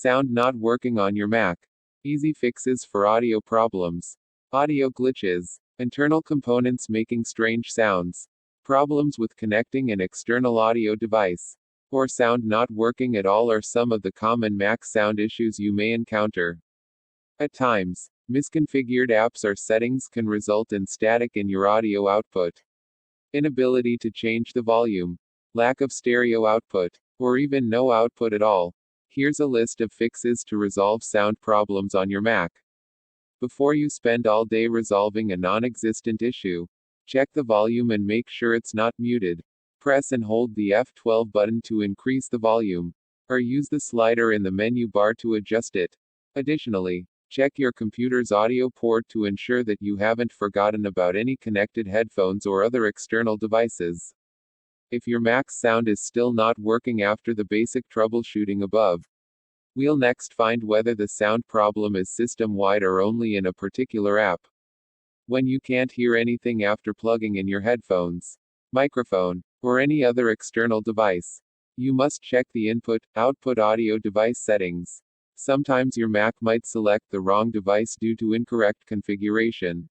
Sound not working on your Mac. Easy fixes for audio problems. Audio glitches. Internal components making strange sounds. Problems with connecting an external audio device. Or sound not working at all are some of the common Mac sound issues you may encounter. At times, misconfigured apps or settings can result in static in your audio output. Inability to change the volume. Lack of stereo output. Or even no output at all. Here's a list of fixes to resolve sound problems on your Mac. Before you spend all day resolving a non-existent issue, check the volume and make sure it's not muted. Press and hold the F12 button to increase the volume, or use the slider in the menu bar to adjust it. Additionally, check your computer's audio port to ensure that you haven't forgotten about any connected headphones or other external devices. If your Mac's sound is still not working after the basic troubleshooting above, we'll next find whether the sound problem is system-wide or only in a particular app. When you can't hear anything after plugging in your headphones, microphone, or any other external device, you must check the input-output audio device settings. Sometimes your Mac might select the wrong device due to incorrect configuration,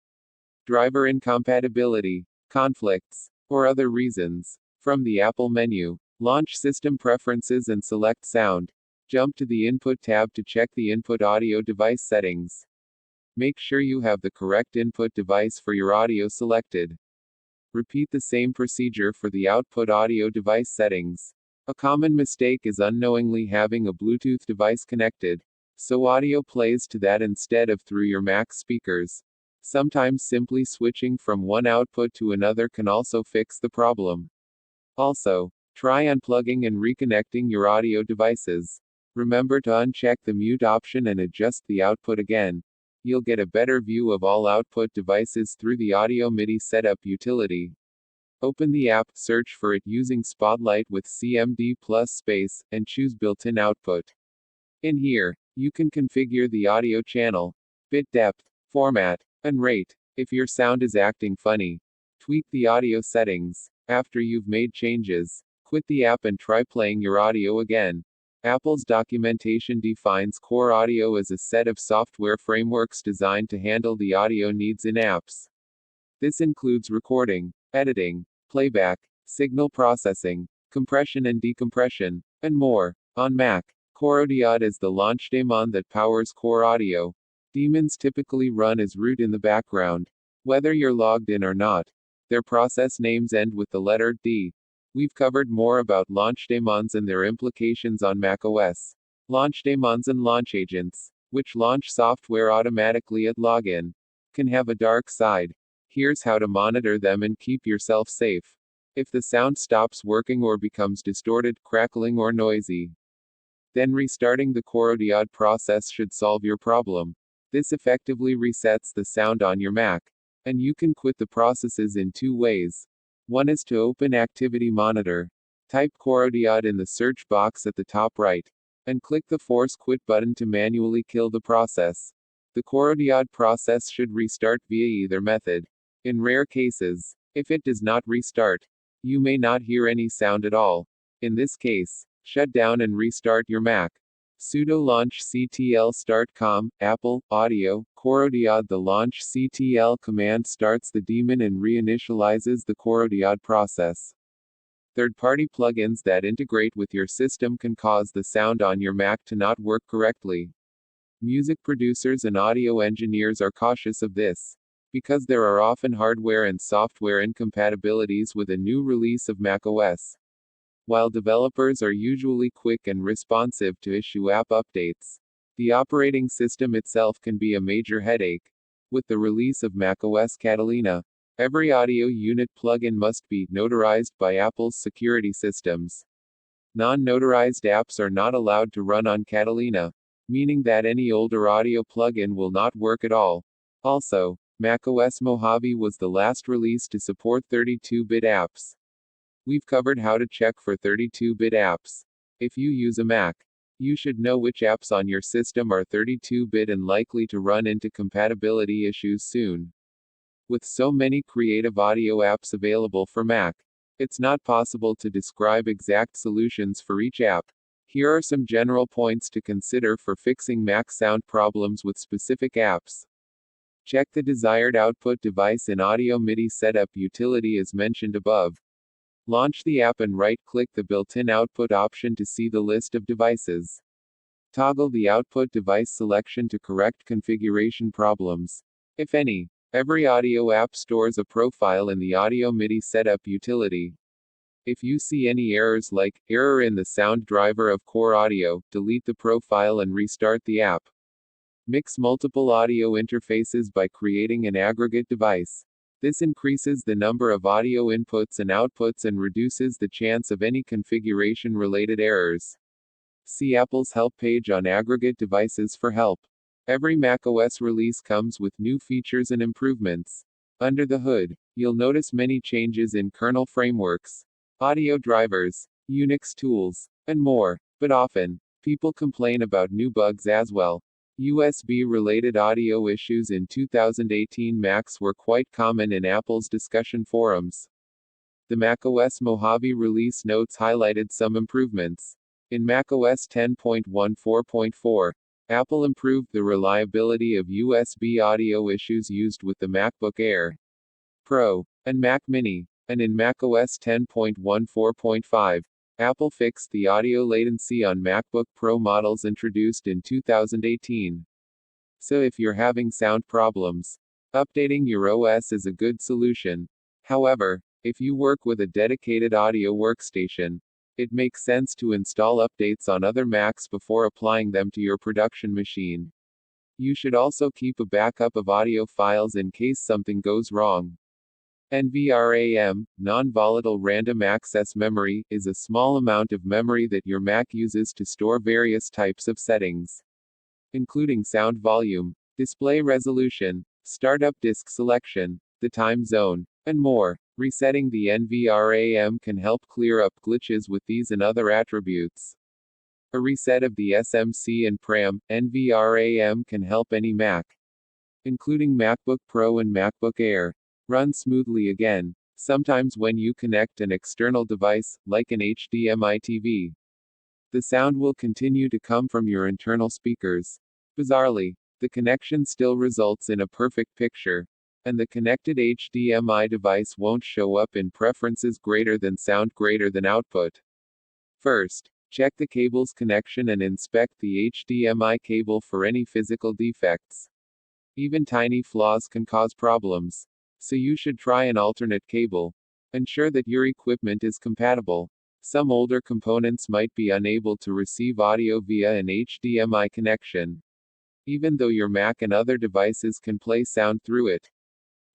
driver incompatibility, conflicts, or other reasons. From the Apple menu, launch System Preferences and select Sound. Jump to the Input tab to check the input audio device settings. Make sure you have the correct input device for your audio selected. Repeat the same procedure for the output audio device settings. A common mistake is unknowingly having a Bluetooth device connected, so audio plays to that instead of through your Mac speakers. Sometimes simply switching from one output to another can also fix the problem. Also, try unplugging and reconnecting your audio devices. Remember to uncheck the mute option and adjust the output again. You'll get a better view of all output devices through the Audio MIDI Setup utility. Open the app, search for it using Spotlight with CMD plus space, and choose Built-in Output. In here, you can configure the audio channel, bit depth, format, and rate. If your sound is acting funny, tweak the audio settings. After you've made changes, quit the app and try playing your audio again. Apple's documentation defines Core Audio as a set of software frameworks designed to handle the audio needs in apps. This includes recording, editing, playback, signal processing, compression and decompression, and more. On Mac, Core Audio is the launch daemon that powers Core Audio. Daemons typically run as root in the background. Whether you're logged in or not, their process names end with the letter D. We've covered more about launch daemons and their implications on macOS. Launch daemons and launch agents, which launch software automatically at login, can have a dark side. Here's how to monitor them and keep yourself safe. If the sound stops working or becomes distorted, crackling, or noisy, then restarting the Core Audio process should solve your problem. This effectively resets the sound on your Mac. And you can quit the processes in two ways. One is to open Activity Monitor. Type Core Audio in the search box at the top right, and click the Force Quit button to manually kill the process. The Core Audio process should restart via either method. In rare cases, if it does not restart, you may not hear any sound at all. In this case, shut down and restart your Mac. Sudo launch ctl start com, Apple, Audio, Core Audio. The launch ctl command starts the daemon and reinitializes the Core Audio process. Third-party plugins that integrate with your system can cause the sound on your Mac to not work correctly. Music producers and audio engineers are cautious of this, because there are often hardware and software incompatibilities with a new release of macOS. While developers are usually quick and responsive to issue app updates, the operating system itself can be a major headache. With the release of macOS Catalina, every audio unit plugin must be notarized by Apple's security systems. Non-notarized apps are not allowed to run on Catalina, meaning that any older audio plugin will not work at all. Also, macOS Mojave was the last release to support 32-bit apps. We've covered how to check for 32-bit apps. If you use a Mac, you should know which apps on your system are 32-bit and likely to run into compatibility issues soon. With so many creative audio apps available for Mac, it's not possible to describe exact solutions for each app. Here are some general points to consider for fixing Mac sound problems with specific apps. Check the desired output device in Audio MIDI Setup utility as mentioned above. Launch the app and right-click the built-in output option to see the list of devices. Toggle the output device selection to correct configuration problems, if any. Every audio app stores a profile in the Audio MIDI Setup utility. If you see any errors like error in the sound driver of Core Audio, delete the profile and restart the app. Mix multiple audio interfaces by creating an aggregate device. This increases the number of audio inputs and outputs and reduces the chance of any configuration-related errors. See Apple's help page on aggregate devices for help. Every macOS release comes with new features and improvements. Under the hood, you'll notice many changes in kernel frameworks, audio drivers, Unix tools, and more. But often, people complain about new bugs as well. USB-related audio issues in 2018 Macs were quite common in Apple's discussion forums. The macOS Mojave release notes highlighted some improvements. In macOS 10.14.4, Apple improved the reliability of USB audio issues used with the MacBook Air Pro and Mac Mini, and in macOS 10.14.5, Apple fixed the audio latency on MacBook Pro models introduced in 2018. So if you're having sound problems, updating your OS is a good solution. However, if you work with a dedicated audio workstation, it makes sense to install updates on other Macs before applying them to your production machine. You should also keep a backup of audio files in case something goes wrong. NVRAM, non-volatile random access memory, is a small amount of memory that your Mac uses to store various types of settings, including sound volume, display resolution, startup disk selection, the time zone, and more. Resetting the NVRAM can help clear up glitches with these and other attributes. A reset of the SMC and PRAM, NVRAM can help any Mac, including MacBook Pro and MacBook Air, run smoothly again. Sometimes when you connect an external device, like an HDMI TV, the sound will continue to come from your internal speakers. Bizarrely, the connection still results in a perfect picture, and the connected HDMI device won't show up in preferences greater than sound greater than output. First, check the cable's connection and inspect the HDMI cable for any physical defects. Even tiny flaws can cause problems, so you should try an alternate cable. Ensure that your equipment is compatible. Some older components might be unable to receive audio via an HDMI connection, even though your Mac and other devices can play sound through it.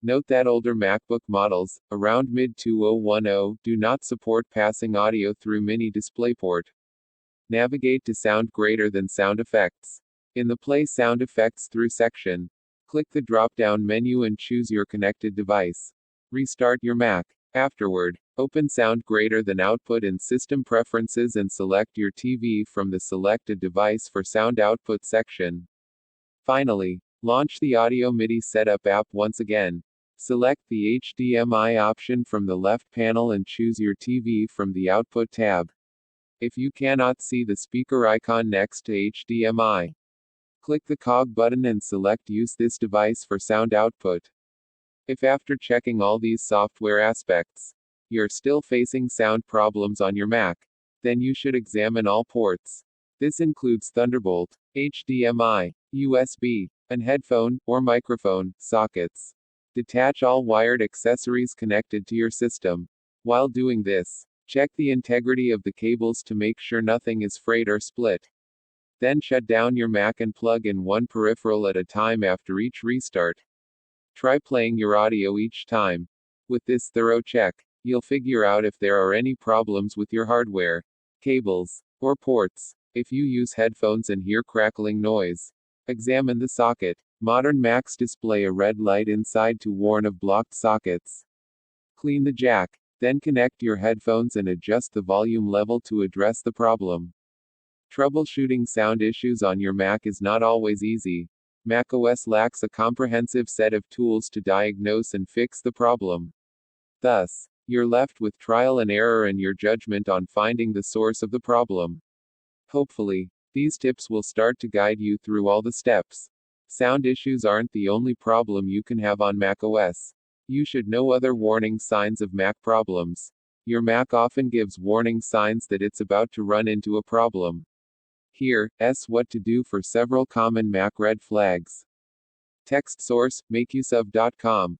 Note that older MacBook models, around mid-2010, do not support passing audio through mini DisplayPort. Navigate to Sound Greater Than Sound Effects. In the Play Sound Effects Through section, click the drop-down menu and choose your connected device. Restart your Mac. Afterward, open Sound Greater Than Output in System Preferences and select your TV from the Select a Device for Sound Output section. Finally, launch the Audio MIDI Setup app once again. Select the HDMI option from the left panel and choose your TV from the Output tab. If you cannot see the speaker icon next to HDMI, click the cog button and select Use this device for sound output. If after checking all these software aspects, you're still facing sound problems on your Mac, then you should examine all ports. This includes Thunderbolt, HDMI, USB, and headphone, or microphone, sockets. Detach all wired accessories connected to your system. While doing this, check the integrity of the cables to make sure nothing is frayed or split. Then shut down your Mac and plug in one peripheral at a time after each restart. Try playing your audio each time. With this thorough check, you'll figure out if there are any problems with your hardware, cables, or ports. If you use headphones and hear crackling noise, examine the socket. Modern Macs display a red light inside to warn of blocked sockets. Clean the jack, then connect your headphones and adjust the volume level to address the problem. Troubleshooting sound issues on your Mac is not always easy. macOS lacks a comprehensive set of tools to diagnose and fix the problem. Thus, you're left with trial and error and your judgment on finding the source of the problem. Hopefully, these tips will start to guide you through all the steps. Sound issues aren't the only problem you can have on macOS. You should know other warning signs of Mac problems. Your Mac often gives warning signs that it's about to run into a problem. Here's what to do for several common Mac red flags. Text source, makeuseof.com.